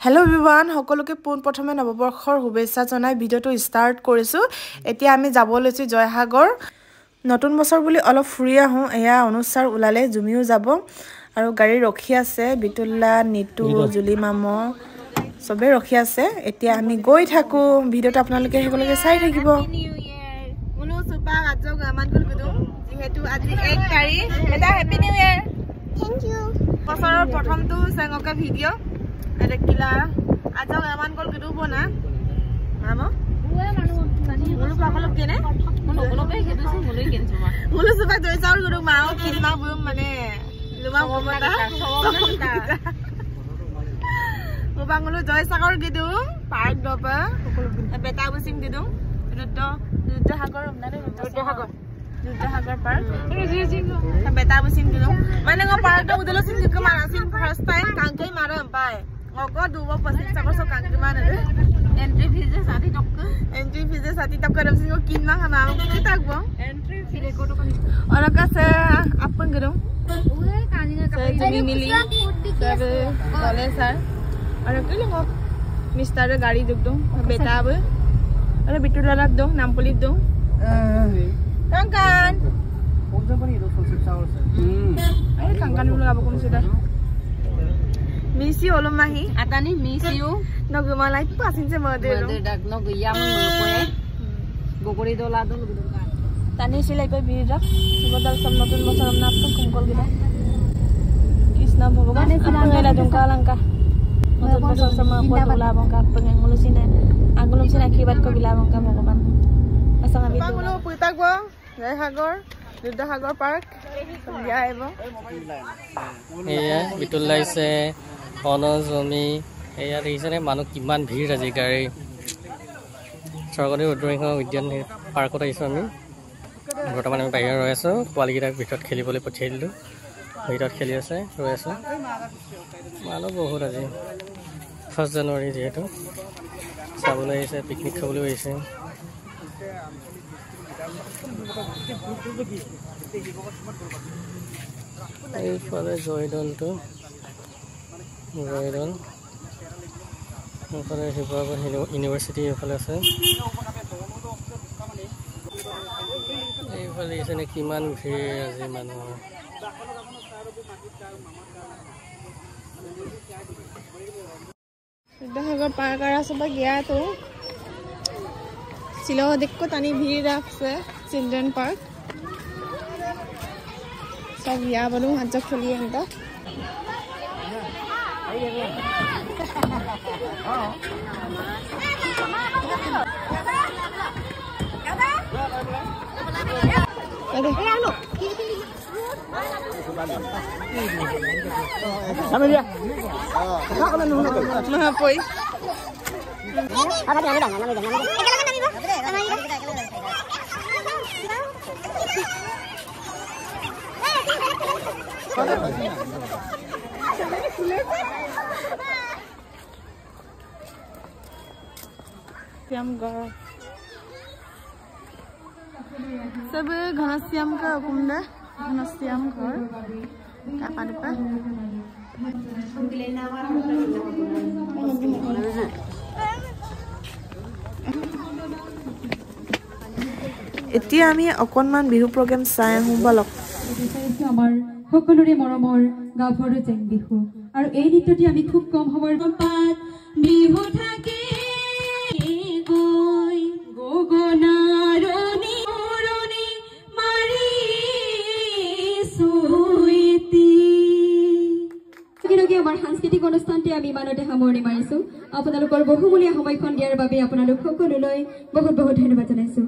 Hello everyone সকলোকে প্ৰথমে নৱবৰ্ষৰ শুভেচ্ছা জনাই ভিডিওটো ষ্টাৰ্ট কৰিছো এতিয়া আমি যাব লৈছো জয়সাগৰ নতুন বছৰ বুলি অলপ ফুৰি আহো এয়া অনুসাৰ উলালে জুমিও যাব আৰু গাড়ী ৰখি আছে বিতুল্লা নিতু জুলি মামো সবে ৰখি আছে এতিয়া আমি গৈ থাকো ভিডিওটো আপোনালোকে হেকলকে চাই থাকিব উলো সুপা আজক আমান গুলগুদু যেহেতু আজি 1 তাৰিখ এটা happy new year thank you বছৰৰ প্ৰথমটো সংগকা video ada kila aja aman kol gitu bona mama gue manu tadi mulu pakalo kene mulu kayak gitu sih mulu kene cuma mulu suka doi saur guru mau kiri mau belum mane luma ngomata ngobang mulu doi saur gitu park dopa beta musim gitu Rudda Hagar nare Rudda Hagar park beta musim gitu mana ngo park do udalo sim gitu mana sim first time kangkai mara ampai Ngoko dua pasti sama so kang gimana deh? Entry fees sati tak kadang sih ngokin lah sama aku kita gua. Entry fees aku tuh kan. Orang kasih apa gedung? Saya jadi milih. Saya boleh sar. Orang kali ngok. Mister gari dong. Beta apa? Ada bitu lalap dong. Nampulit dong. Kangkan. Ayo kangkan dulu apa kamu sudah? Miss you all mahi atani miss you no gumalai pasin se mode dak no guyam poe gogori dola do tani silai pe birra bodal sam notun bosor amna apko kongkol gida krishna bhagavan apangela dongka langka notun bosor sama apko dola bongka pengengulu sine angulum sine akibat ko gila bongka bhagavan asang ami bangulo puita go Jaysagar Rudda Hagar park ya ebo iya bitullai se অনজমি এয়া দেখিছেনে মানুহ কিমান ভিৰ আজি গাড়ী চৰকাৰী উদ্যান পাৰ্কত আহিছোঁ আমি বৰ্তমান আমি বাহিৰত ৰৈ আছোঁ পোৱালীকেইটাক ভিতৰত খেলিবলৈ পঠিয়াই দিলোঁ ভিতৰত খেলি আছে ৰৈ আছোঁ মানুহ বহুত আজি 1 জানুৱাৰী যিহেতু চাবলৈ আহিছে পিকনিক খাবলৈ আহিছে এইফালে জয়দলটো Roydon, এইফালে শিৱসাগৰ ইউনিভাৰ্চিটি এইফালে আছে এইফালে এনে কিমান ভিৰ আজি মানুহৰ Rudda पार्क आ सब गया तो सिलो देखो तनी भीड़ रखसे चिल्ड्रन पार्क सब या बनू हज खोली अंत Sama dia. Kakak kan nunggu. Mahapoi. Apa dia udah nama dia. Siam gar. सब घनश्याम का कुंड घनश्याम घर काका दुका এতিয়া আমি অকনমান বিহু প্ৰগ্ৰাম চাই আহো বলক আমাৰ সকলোৰে মৰমৰ গাভৰু জেং বিহু আৰু এই নৃত্যটি আমি খুব কম সময়ৰ পাত বিহু থাকে গৈ গগনাৰণী অৰণী মাৰি সুইতি কিৰকি আমাৰ সাংস্কৃতিক অনুষ্ঠানটি আমি মানতে সামৰণি মাৰিছো আপোনালোকৰ বহুমূলীয়া সময়খন দিয়াৰ বাবে আপোনালোক সকলোলৈ বহুত বহুত ধন্যবাদ জনাইছো